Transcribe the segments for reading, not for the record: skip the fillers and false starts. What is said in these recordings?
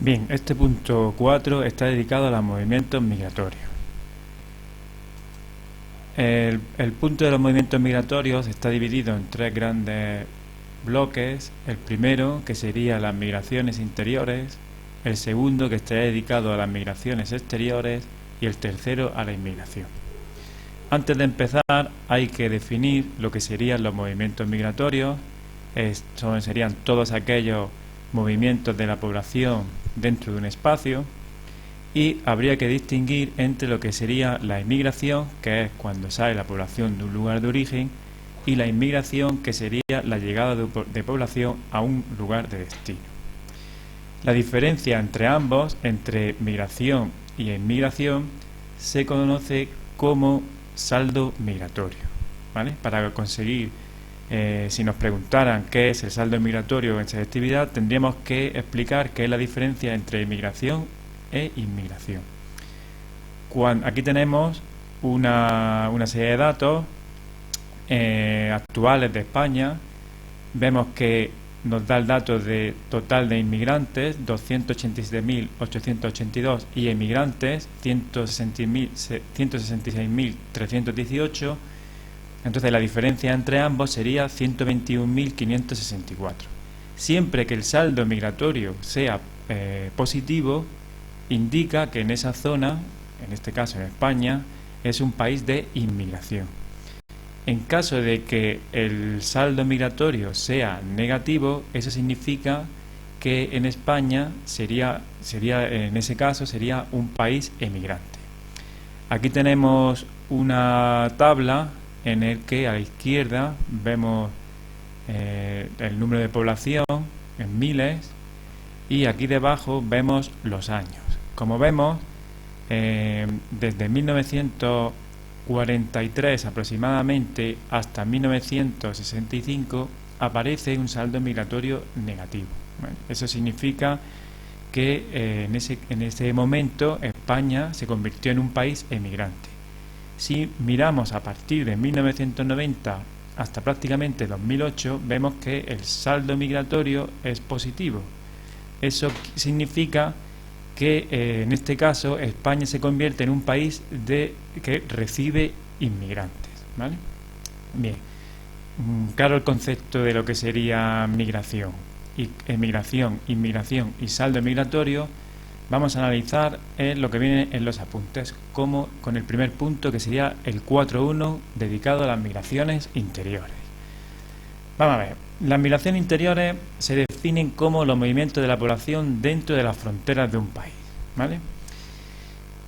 Bien, este punto 4 está dedicado a los movimientos migratorios. El punto de los movimientos migratorios está dividido en tres grandes bloques. El primero, que sería las migraciones interiores, el segundo, que estaría dedicado a las migraciones exteriores, y el tercero, a la inmigración. Antes de empezar, hay que definir lo que serían los movimientos migratorios. Estos serían todos aquellos movimientos de la población dentro de un espacio, y habría que distinguir entre lo que sería la inmigración, que es cuando sale la población de un lugar de origen, y la inmigración, que sería la llegada de población a un lugar de destino. La diferencia entre ambos, entre migración y inmigración, se conoce como saldo migratorio, ¿vale? Para conseguir, si nos preguntaran qué es el saldo migratorio en selectividad, tendríamos que explicar qué es la diferencia entre inmigración e inmigración. Aquí tenemos una serie de datos actuales de España. Vemos que nos da el dato de total de inmigrantes 287.882 y emigrantes 166.318. Entonces la diferencia entre ambos sería 121.564. Siempre que el saldo migratorio sea positivo, indica que en esa zona, en este caso en España, es un país de inmigración. En caso de que el saldo migratorio sea negativo, eso significa que en España en ese caso sería un país emigrante. Aquí tenemos una tabla en el que a la izquierda vemos el número de población en miles, y aquí debajo vemos los años. Como vemos, desde 1943 aproximadamente hasta 1965 aparece un saldo migratorio negativo. ¿Vale? Eso significa que en ese momento España se convirtió en un país emigrante. Si miramos a partir de 1990 hasta prácticamente 2008, vemos que el saldo migratorio es positivo. Eso significa que en este caso España se convierte en un país que recibe inmigrantes, ¿vale? Bien, claro el concepto de lo que sería migración, emigración, inmigración y saldo migratorio. Vamos a analizar lo que viene en los apuntes, como con el primer punto, que sería el 4.1, dedicado a las migraciones interiores. Vamos a ver, las migraciones interiores se definen como los movimientos de la población dentro de las fronteras de un país, ¿vale?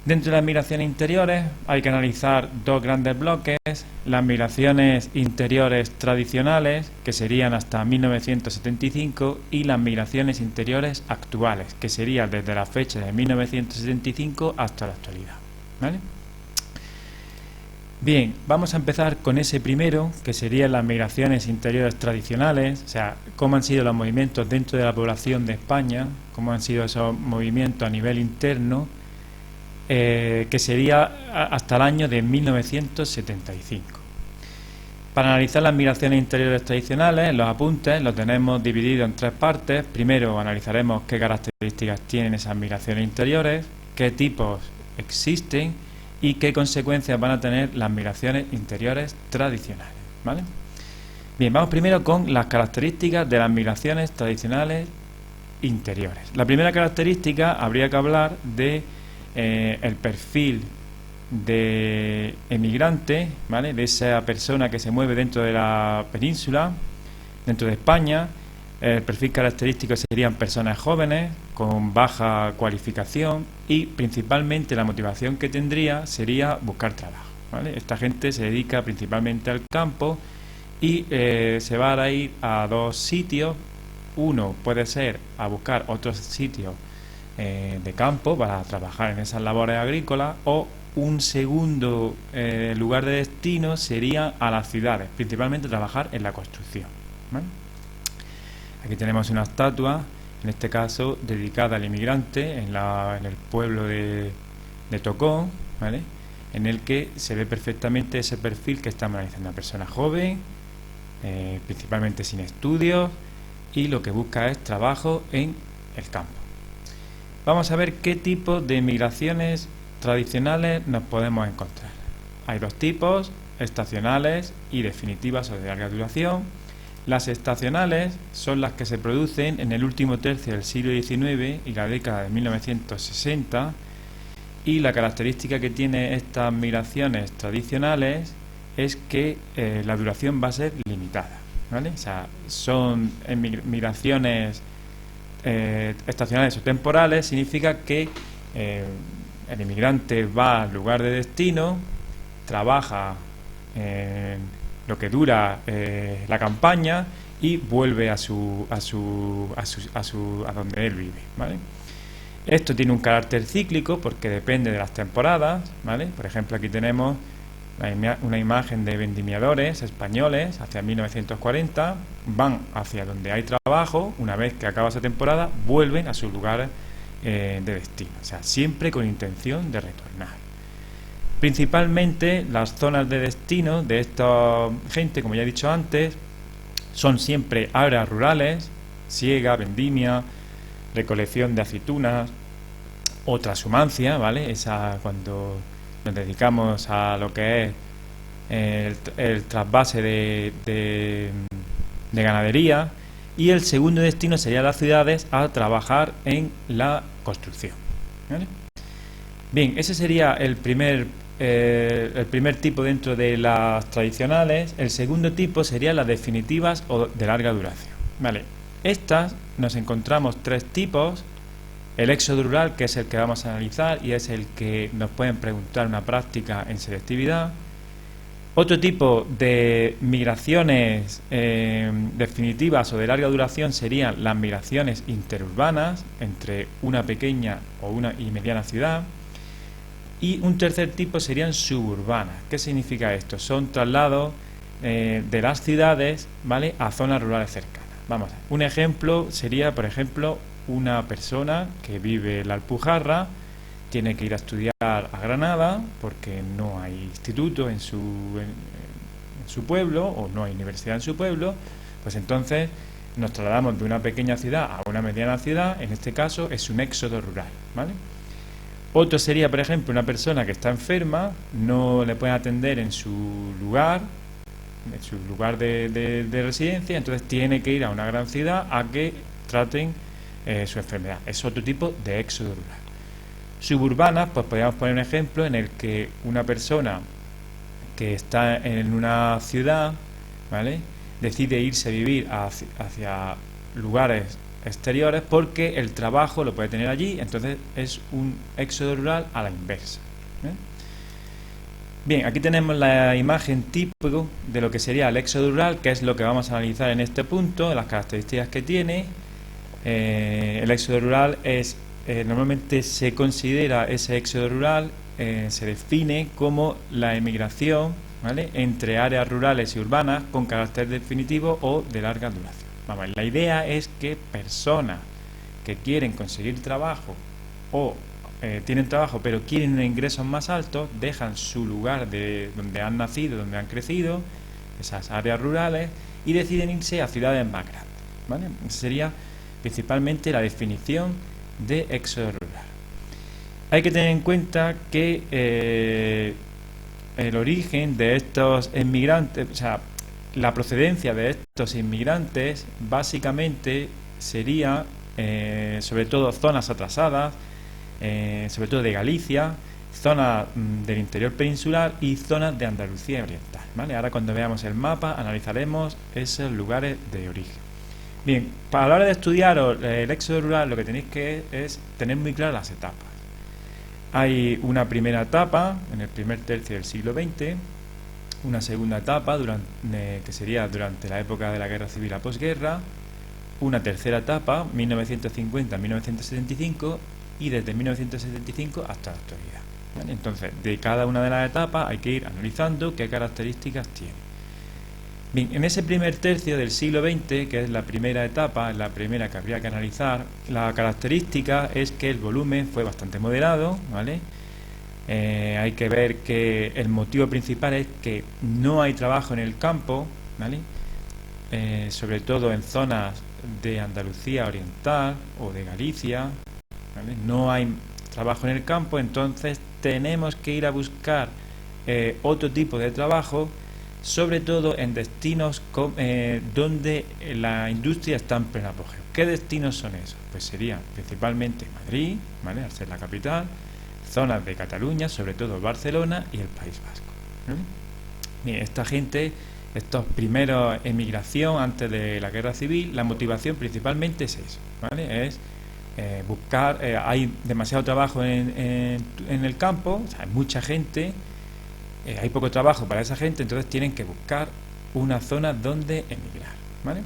Dentro de las migraciones interiores hay que analizar dos grandes bloques: las migraciones interiores tradicionales, que serían hasta 1975, y las migraciones interiores actuales, que serían desde la fecha de 1975 hasta la actualidad, ¿vale? Bien, vamos a empezar con ese primero, que serían las migraciones interiores tradicionales, o sea, cómo han sido los movimientos dentro de la población de España, cómo han sido esos movimientos a nivel interno, que sería hasta el año de 1975. Para analizar las migraciones interiores tradicionales, los apuntes los tenemos divididos en tres partes. Primero analizaremos qué características tienen esas migraciones interiores, qué tipos existen y qué consecuencias van a tener las migraciones interiores tradicionales, ¿vale? Bien, vamos primero con las características de las migraciones tradicionales interiores. La primera característica, habría que hablar de el perfil de emigrante, ¿vale? De esa persona que se mueve dentro de la península, dentro de España. El perfil característico serían personas jóvenes con baja cualificación, y principalmente la motivación que tendría sería buscar trabajo, ¿vale? Esta gente se dedica principalmente al campo y se va a ir a dos sitios. Uno puede ser a buscar otros sitios de campo para trabajar en esas labores agrícolas, o un segundo lugar de destino sería a las ciudades, principalmente trabajar en la construcción, ¿vale? Aquí tenemos una estatua, en este caso dedicada al inmigrante en el pueblo de Tocón, ¿vale? En el que se ve perfectamente ese perfil que estamos analizando: una persona joven, principalmente sin estudios, y lo que busca es trabajo en el campo. vamos a ver qué tipo de migraciones tradicionales nos podemos encontrar. Hay dos tipos, estacionales y definitivas o de larga duración. Las estacionales son las que se producen en el último tercio del siglo XIX y la década de 1960, y la característica que tiene estas migraciones tradicionales es que la duración va a ser limitada, ¿vale? O sea, son migraciones estacionales o temporales. Significa que el inmigrante va al lugar de destino, trabaja lo que dura la campaña y vuelve a donde él vive, ¿vale? Esto tiene un carácter cíclico porque depende de las temporadas, ¿vale? Por ejemplo, aquí tenemos una imagen de vendimiadores españoles hacia 1940, van hacia donde hay trabajo, una vez que acaba esa temporada vuelven a su lugar de destino, o sea, siempre con intención de retornar. Principalmente las zonas de destino de esta gente, como ya he dicho antes, son siempre áreas rurales, siega, vendimia, recolección de aceitunas o trashumancia, ¿vale? Esa cuando nos dedicamos a lo que es el trasvase de ganadería. Y el segundo destino sería las ciudades, a trabajar en la construcción, ¿vale? Bien, ese sería el primer tipo dentro de las tradicionales. El segundo tipo serían las definitivas o de larga duración, ¿vale? Estas nos encontramos tres tipos. El éxodo rural, que es el que vamos a analizar y es el que nos pueden preguntar una práctica en selectividad. Otro tipo de migraciones definitivas o de larga duración serían las migraciones interurbanas entre una pequeña o una y mediana ciudad. Y un tercer tipo serían suburbanas. ¿Qué significa esto? Son traslados de las ciudades, ¿vale?, a zonas rurales cercanas. Vamos a ver. Un ejemplo sería, por ejemplo, una persona que vive en la Alpujarra, tiene que ir a estudiar a Granada porque no hay instituto en su pueblo o no hay universidad en su pueblo. Pues entonces nos trasladamos de una pequeña ciudad a una mediana ciudad. En este caso es un éxodo rural, ¿vale? Otro sería, por ejemplo, una persona que está enferma, no le pueden atender en su lugar de residencia, entonces tiene que ir a una gran ciudad a que traten su enfermedad. Es otro tipo de éxodo rural. Suburbanas, pues podríamos poner un ejemplo en el que una persona que está en una ciudad, ¿vale?, decide irse a vivir hacia lugares exteriores porque el trabajo lo puede tener allí, entonces es un éxodo rural a la inversa, ¿eh? Bien, aquí tenemos la imagen típico de lo que sería el éxodo rural, que es lo que vamos a analizar en este punto, las características que tiene. El éxodo rural es normalmente se considera ese éxodo rural, se define como la emigración, ¿vale?, entre áreas rurales y urbanas con carácter definitivo o de larga duración. Vamos, la idea es que personas que quieren conseguir trabajo o tienen trabajo pero quieren ingresos más altos, dejan su lugar de donde han nacido, donde han crecido, esas áreas rurales, y deciden irse a ciudades más grandes, ¿vale? Esa sería principalmente la definición de éxodo rural. Hay que tener en cuenta que el origen de estos inmigrantes, o sea, la procedencia de estos inmigrantes básicamente sería sobre todo zonas atrasadas, sobre todo de Galicia, zonas del interior peninsular y zonas de Andalucía oriental, ¿vale? Ahora cuando veamos el mapa analizaremos esos lugares de origen. Bien, para la hora de estudiar el éxodo rural, lo que tenéis que es tener muy claras las etapas. Hay una primera etapa en el primer tercio del siglo XX, una segunda etapa que sería durante la época de la Guerra Civil a posguerra, una tercera etapa 1950-1975 y desde 1975 hasta la actualidad, ¿vale? Entonces, de cada una de las etapas hay que ir analizando qué características tiene. Bien, en ese primer tercio del siglo XX, que es la primera etapa, la primera que habría que analizar, la característica es que el volumen fue bastante moderado, ¿vale? Hay que ver que el motivo principal es que no hay trabajo en el campo, ¿vale? Sobre todo en zonas de Andalucía oriental o de Galicia, ¿vale? No hay trabajo en el campo, entonces tenemos que ir a buscar otro tipo de trabajo, sobre todo en destinos donde la industria está en pleno apogeo. ¿Qué destinos son esos? Pues serían principalmente Madrid, ¿vale?, al ser la capital, zonas de Cataluña, sobre todo Barcelona y el País Vasco, ¿vale? Bien, esta gente, estos primeros emigración antes de la guerra civil, la motivación principalmente es eso, ¿vale? Es buscar, hay demasiado trabajo en el campo, o sea, hay mucha gente, hay poco trabajo para esa gente, entonces tienen que buscar una zona donde emigrar, ¿vale?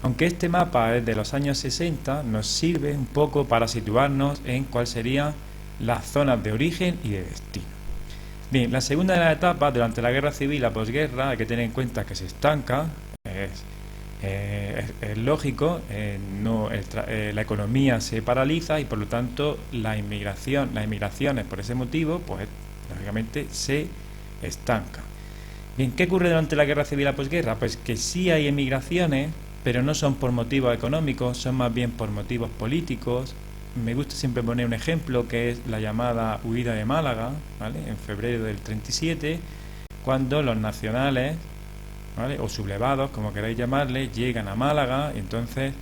Aunque este mapa es de los años 60, nos sirve un poco para situarnos en cuáles serían las zonas de origen y de destino. Bien, la segunda de las etapas, durante la guerra civil, la posguerra, hay que tener en cuenta que se estanca, es lógico, la economía se paraliza y por lo tanto las emigraciones por ese motivo, pues lógicamente se estancan. Bien, ¿qué ocurre durante la guerra civil y la posguerra? Pues que sí hay emigraciones, pero no son por motivos económicos, son más bien por motivos políticos. Me gusta siempre poner un ejemplo que es la llamada huida de Málaga, ¿vale?, en febrero del 37, cuando los nacionales, ¿vale?, o sublevados, como queráis llamarle, llegan a Málaga y entonces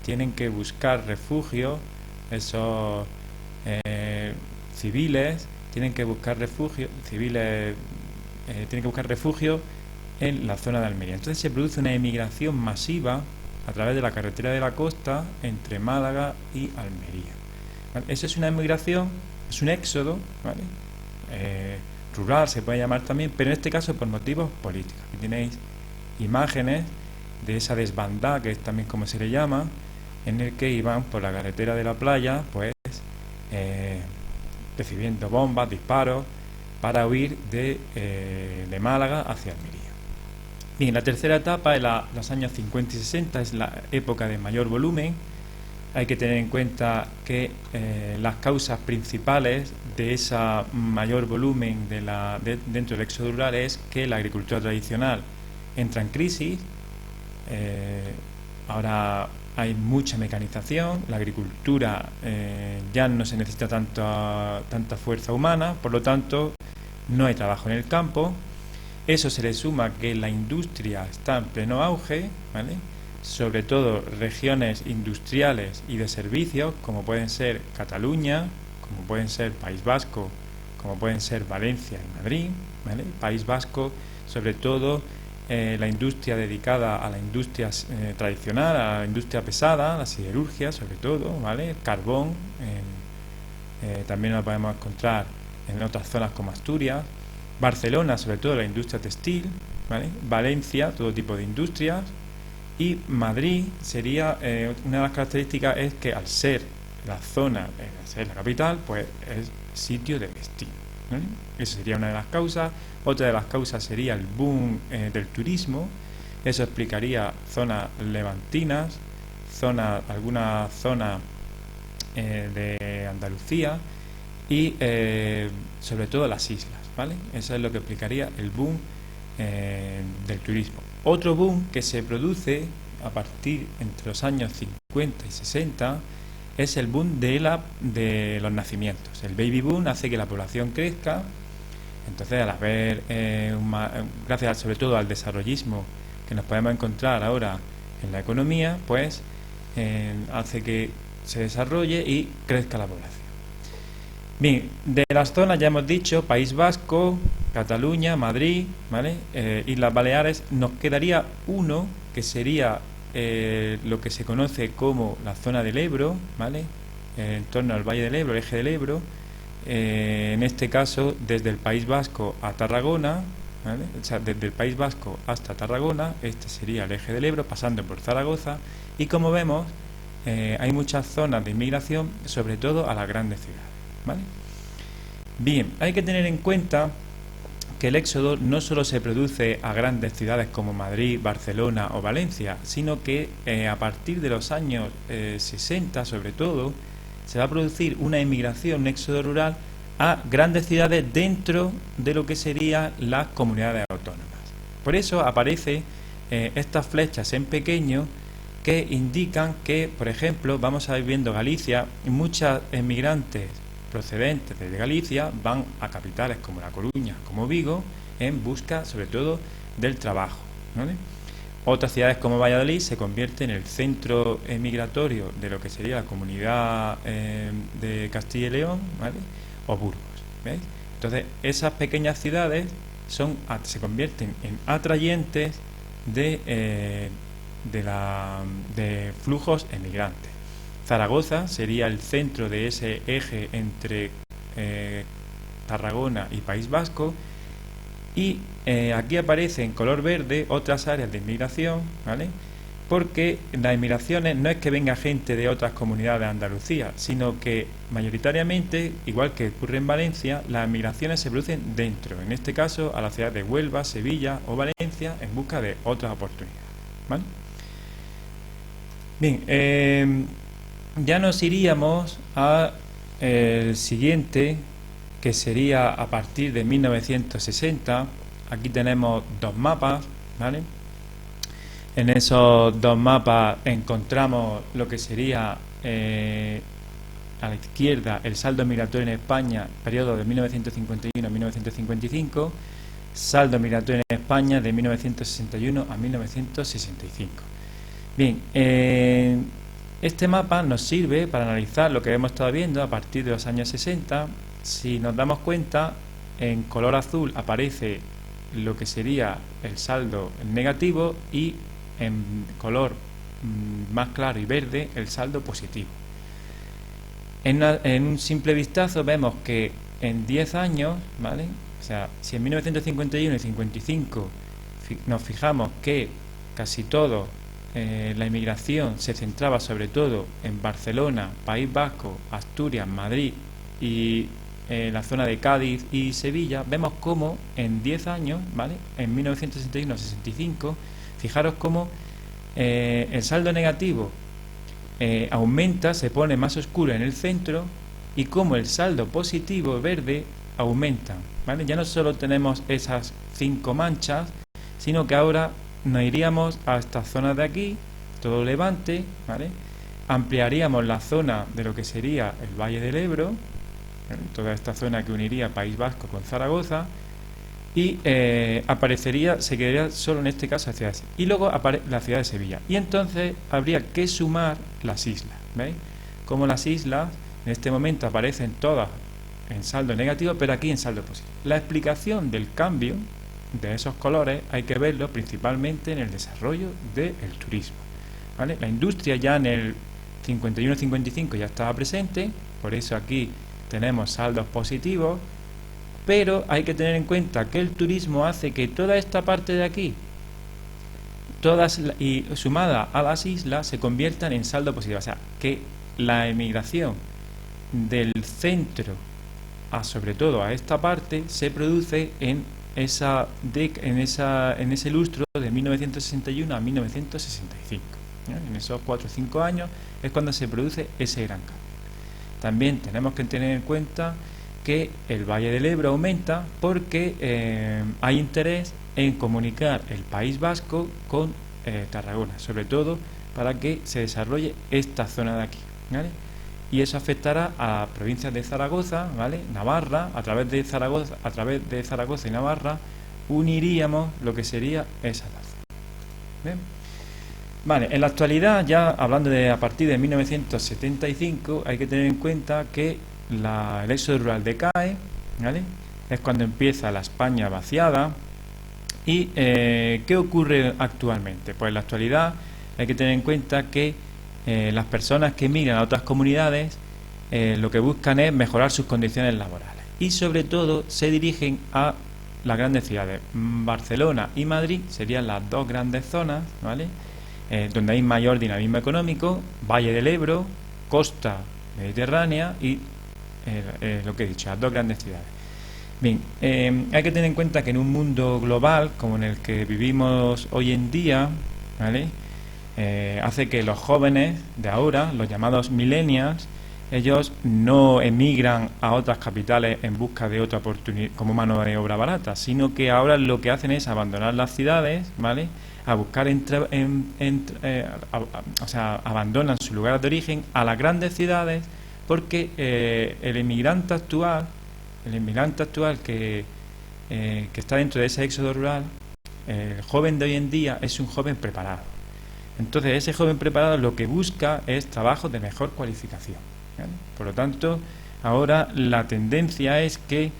tienen que buscar refugio, esos civiles tienen que buscar refugio, tienen que buscar refugio en la zona de Almería. Entonces se produce una emigración masiva a través de la carretera de la costa entre Málaga y Almería, ¿vale? Eso es una emigración, es un éxodo, ¿vale?, rural se puede llamar también, pero en este caso por motivos políticos. Aquí tenéis imágenes de esa desbandada, que es también como se le llama, en el que iban por la carretera de la playa, pues recibiendo bombas, disparos, para huir de Málaga hacia Almería. Bien, la tercera etapa, los años 50 y 60, es la época de mayor volumen. Hay que tener en cuenta que las causas principales de ese mayor volumen dentro del éxodo rural es que la agricultura tradicional entra en crisis. Ahora hay mucha mecanización, la agricultura ya no se necesita tanta fuerza humana, por lo tanto no hay trabajo en el campo. Eso se le suma que la industria está en pleno auge, ¿vale?, sobre todo regiones industriales y de servicios, como pueden ser Cataluña, como pueden ser País Vasco, como pueden ser Valencia y Madrid, ¿vale? País Vasco, sobre todo la industria dedicada a la industria tradicional, a la industria pesada, la siderurgia sobre todo, ¿vale?, el carbón, también lo podemos encontrar en otras zonas como Asturias. Barcelona, sobre todo la industria textil, ¿vale?, Valencia, todo tipo de industrias, y Madrid sería, una de las características es que al ser la zona, al ser la capital, pues es sitio de destino, ¿vale? Eso sería una de las causas. Otra de las causas sería el boom del turismo. Eso explicaría zonas levantinas, algunas zonas de Andalucía y sobre todo las islas, ¿vale? Eso es lo que explicaría el boom del turismo. Otro boom que se produce a partir entre los años 50 y 60 es el boom de los nacimientos. El baby boom hace que la población crezca. Entonces, al haber, gracias sobre todo al desarrollismo que nos podemos encontrar ahora en la economía, pues hace que se desarrolle y crezca la población. Bien, de las zonas ya hemos dicho, País Vasco, Cataluña, Madrid, ¿vale?, Islas Baleares. Nos quedaría uno que sería lo que se conoce como la zona del Ebro, ¿vale?, en torno al Valle del Ebro, el eje del Ebro. En este caso, desde el País Vasco a Tarragona, ¿vale?, o sea, desde el País Vasco hasta Tarragona, este sería el eje del Ebro, pasando por Zaragoza, y como vemos, hay muchas zonas de inmigración, sobre todo a las grandes ciudades, ¿vale? Bien, hay que tener en cuenta que el éxodo no solo se produce a grandes ciudades como Madrid, Barcelona o Valencia, sino que a partir de los años 60, sobre todo, se va a producir una emigración, un éxodo rural a grandes ciudades dentro de lo que serían las comunidades autónomas. Por eso aparecen estas flechas en pequeño que indican que, por ejemplo, vamos a ir viendo Galicia, y muchos emigrantes procedentes de Galicia van a capitales como La Coruña, como Vigo, en busca sobre todo del trabajo, ¿vale? Otras ciudades como Valladolid se convierten en el centro migratorio de lo que sería la comunidad de Castilla y León, ¿vale? O Burgos, ¿veis? Entonces esas pequeñas ciudades se convierten en atrayentes de flujos emigrantes. Zaragoza sería el centro de ese eje entre Tarragona y País Vasco, y aquí aparece en color verde otras áreas de inmigración, ¿vale? Porque las inmigraciones no es que venga gente de otras comunidades de Andalucía, sino que mayoritariamente, igual que ocurre en Valencia, las migraciones se producen dentro, en este caso a la ciudad de Huelva, Sevilla o Valencia, en busca de otras oportunidades, ¿vale? Bien, ya nos iríamos a el siguiente, que sería a partir de 1960. Aquí tenemos dos mapas, ¿vale? En esos dos mapas encontramos lo que sería a la izquierda el saldo migratorio en España, periodo de 1951 a 1955, saldo migratorio en España de 1961 a 1965. Bien, este mapa nos sirve para analizar lo que hemos estado viendo a partir de los años 60. Si nos damos cuenta, en color azul aparece lo que sería el saldo negativo y en color más claro y verde el saldo positivo. En un simple vistazo vemos que en 10 años, ¿vale? O sea, si en 1951 y 55 nos fijamos que casi todo la inmigración se centraba sobre todo en Barcelona, País Vasco, Asturias, Madrid y la zona de Cádiz y Sevilla, vemos cómo en 10 años, ¿vale? En 1961 65, fijaros cómo el saldo negativo aumenta, se pone más oscuro en el centro, y cómo el saldo positivo verde aumenta, ¿vale? Ya no solo tenemos esas 5 manchas, sino que ahora nos iríamos a esta zona de aquí, todo Levante, ¿vale? Ampliaríamos la zona de lo que sería el Valle del Ebro, ¿vale? Toda esta zona que uniría País Vasco con Zaragoza, y se quedaría solo en este caso la ciudad de Sevilla, y luego la ciudad de Sevilla, y entonces habría que sumar las islas, ¿veis? Como las islas en este momento aparecen todas en saldo negativo, pero aquí en saldo positivo. La explicación del cambio de esos colores hay que verlo principalmente en el desarrollo del turismo, ¿vale? La industria ya en el 51-55 ya estaba presente, por eso aquí tenemos saldos positivos, pero hay que tener en cuenta que el turismo hace que toda esta parte de aquí, y sumada a las islas, se conviertan en saldo positivo. O sea, que la emigración del centro sobre todo a esta parte se produce en ese lustro de 1961 a 1965. En esos 4 o 5 años es cuando se produce ese gran cambio. También tenemos que tener en cuenta que el Valle del Ebro aumenta porque hay interés en comunicar el País Vasco con Tarragona, sobre todo para que se desarrolle esta zona de aquí, ¿vale? Y eso afectará a las provincias de Zaragoza, ¿vale? Navarra, a través de Zaragoza y Navarra uniríamos lo que sería esa zona. ¿Bien? Vale, en la actualidad, ya hablando de a partir de 1975, hay que tener en cuenta que el éxodo rural decae, ¿vale? Es cuando empieza la España vaciada. ¿Y qué ocurre actualmente? Pues en la actualidad hay que tener en cuenta que las personas que emigran a otras comunidades lo que buscan es mejorar sus condiciones laborales, y sobre todo se dirigen a las grandes ciudades. Barcelona y Madrid serían las dos grandes zonas, ¿vale? Donde hay mayor dinamismo económico, Valle del Ebro, costa mediterránea y lo que he dicho, las dos grandes ciudades. Bien, hay que tener en cuenta que en un mundo global como en el que vivimos hoy en día, ¿vale? Hace que los jóvenes de ahora, los llamados millennials, ellos no emigran a otras capitales en busca de otra oportunidad como mano de obra barata, sino que ahora lo que hacen es abandonar las ciudades, ¿vale?, a buscar o sea, abandonan su lugar de origen a las grandes ciudades, porque el inmigrante actual que está dentro de ese éxodo rural, el joven de hoy en día es un joven preparado. Entonces ese joven preparado lo que busca es trabajo de mejor cualificación, ¿vale? Por lo tanto, ahora la tendencia es que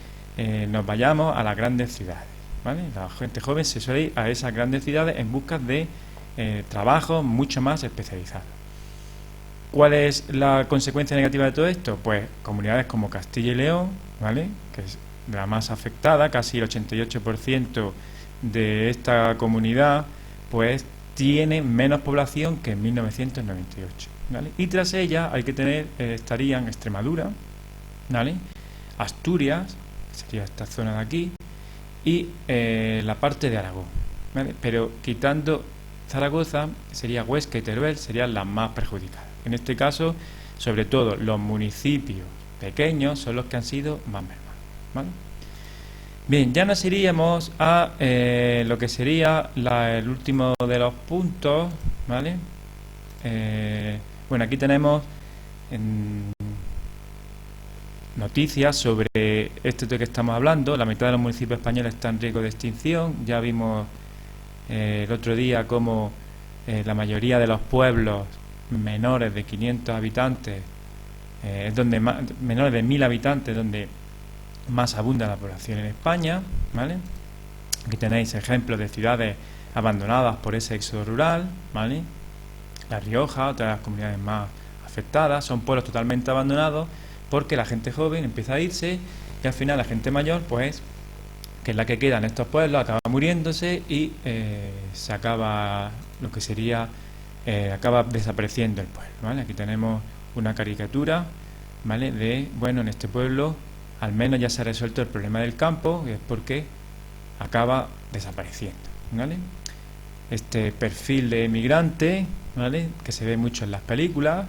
nos vayamos a las grandes ciudades, ¿vale? La gente joven se suele ir a esas grandes ciudades en busca de trabajos mucho más especializados. ¿Cuál es la consecuencia negativa de todo esto? Pues comunidades como Castilla y León, ¿vale?, que es de la más afectada, casi el 88% de esta comunidad, pues tiene menos población que en 1998, ¿vale? Y tras ella hay que tener, estarían Extremadura, ¿vale?, Asturias, que sería esta zona de aquí, y la parte de Aragón, ¿vale? Pero quitando Zaragoza, sería Huesca y Teruel, serían las más perjudicadas. En este caso, sobre todo, los municipios pequeños son los que han sido más mermados, ¿vale? Bien, ya nos iríamos a lo que sería el último de los puntos, ¿vale? Bueno, aquí tenemos noticias sobre esto de que estamos hablando. La mitad de los municipios españoles están en riesgo de extinción. Ya vimos el otro día cómo la mayoría de los pueblos menores de 500 habitantes, donde menores de 1000 habitantes, donde más abunda la población en España, ¿vale? Aquí tenéis ejemplos de ciudades abandonadas por ese éxodo rural, ¿vale? La Rioja, otra de las comunidades más afectadas, son pueblos totalmente abandonados porque la gente joven empieza a irse y al final la gente mayor, pues, que es la que queda en estos pueblos, acaba muriéndose y se acaba lo que sería, acaba desapareciendo el pueblo, ¿vale? Aquí tenemos una caricatura, ¿vale?, de, bueno, en este pueblo al menos ya se ha resuelto el problema del campo, que es porque acaba desapareciendo, ¿vale? Este perfil de emigrante, ¿vale?, que se ve mucho en las películas.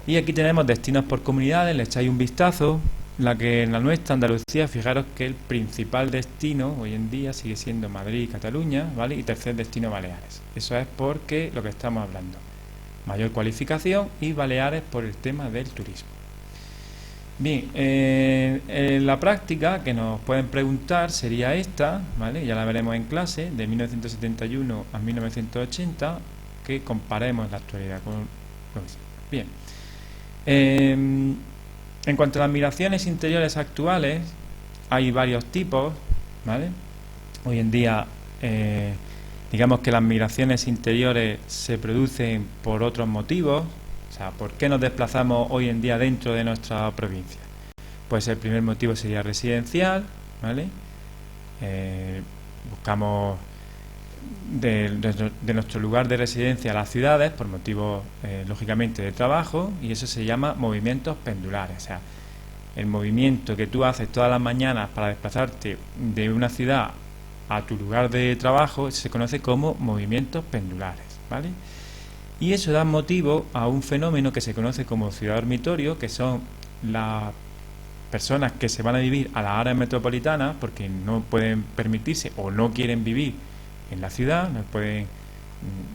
Y aquí tenemos destinos por comunidades, le echáis un vistazo. En la nuestra, Andalucía, fijaros que el principal destino hoy en día sigue siendo Madrid y Cataluña, ¿vale?, y tercer destino Baleares. Eso es porque lo que estamos hablando, mayor cualificación, y Baleares por el tema del turismo. Bien, en la práctica que nos pueden preguntar sería esta, ¿vale?, ya la veremos en clase, de 1971 a 1980, que comparemos la actualidad con lo que sea. Bien, en cuanto a las migraciones interiores actuales, hay varios tipos, ¿vale? Hoy en día, digamos que las migraciones interiores se producen por otros motivos. O sea, ¿por qué nos desplazamos hoy en día dentro de nuestra provincia? Pues el primer motivo sería residencial, ¿vale? Buscamos de nuestro lugar de residencia a las ciudades por motivos, lógicamente, de trabajo, y eso se llama movimientos pendulares. O sea, el movimiento que tú haces todas las mañanas para desplazarte de una ciudad a tu lugar de trabajo se conoce como movimientos pendulares, ¿vale? Y eso da motivo a un fenómeno que se conoce como ciudad dormitorio, que son las personas que se van a vivir a las áreas metropolitanas porque no pueden permitirse o no quieren vivir en la ciudad,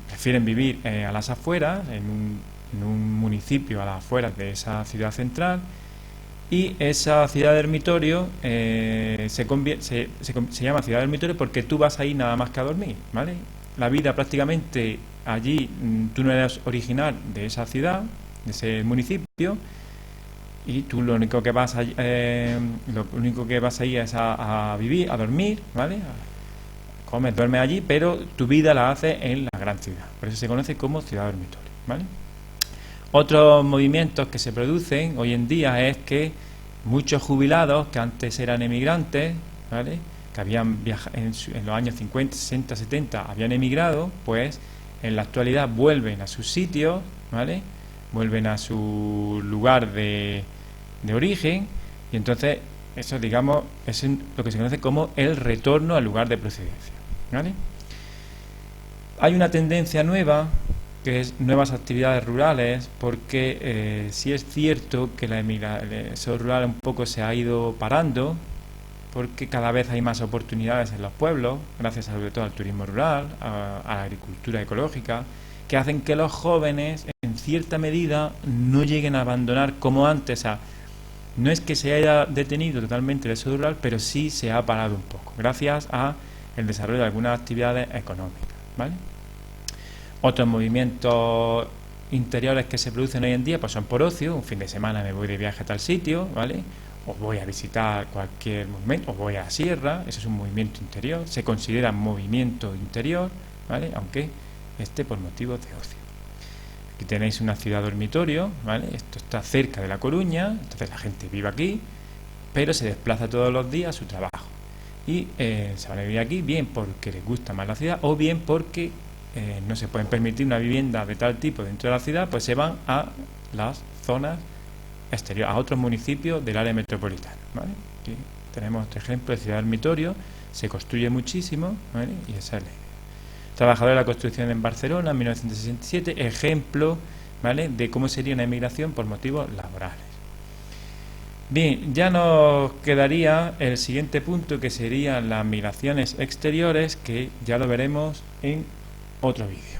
prefieren vivir a las afueras, en un municipio a las afueras de esa ciudad central, y esa ciudad dormitorio se llama ciudad dormitorio porque tú vas ahí nada más que a dormir, ¿vale? La vida prácticamente allí, tú no eres original de esa ciudad, de ese municipio, y tú lo único que vas ahí es a vivir, a dormir, ¿vale? Comes, duermes allí, pero tu vida la haces en la gran ciudad. Por eso se conoce como ciudad dormitorio, ¿vale? Otros movimientos que se producen hoy en día es que muchos jubilados que antes eran emigrantes, ¿vale?, que habían viajado en los años 50, 60, 70, habían emigrado, pues en la actualidad vuelven a sus sitios, ¿vale?, vuelven a su lugar de origen, y entonces eso, digamos, es lo que se conoce como el retorno al lugar de procedencia, ¿vale? Hay una tendencia nueva que es nuevas actividades rurales, porque sí es cierto que eso rural un poco se ha ido parando, porque cada vez hay más oportunidades en los pueblos, gracias sobre todo al turismo rural, a la agricultura ecológica, que hacen que los jóvenes, en cierta medida, no lleguen a abandonar como antes. No es que se haya detenido totalmente el éxodo rural, pero sí se ha parado un poco, gracias a el desarrollo de algunas actividades económicas, ¿vale? Otros movimientos interiores que se producen hoy en día pues son por ocio. Un fin de semana me voy de viaje a tal sitio, ¿vale? O voy a visitar cualquier monumento, o voy a la sierra. Eso es un movimiento interior, se considera movimiento interior, ¿vale? Aunque esté por motivos de ocio. Aquí tenéis una ciudad dormitorio, ¿vale? Esto está cerca de La Coruña, entonces la gente vive aquí, pero se desplaza todos los días a su trabajo. Y se van a vivir aquí bien porque les gusta más la ciudad, o bien porque no se pueden permitir una vivienda de tal tipo dentro de la ciudad, pues se van a las zonas exteriores, a otros municipios del área metropolitana, ¿vale? Aquí tenemos otro ejemplo de ciudad dormitorio, se construye muchísimo, ¿vale? Y esa es la idea. Trabajador de la construcción en Barcelona en 1967, ejemplo, ¿vale?, de cómo sería una emigración por motivos laborales. Bien, ya nos quedaría el siguiente punto, que serían las migraciones exteriores, que ya lo veremos en otro vídeo.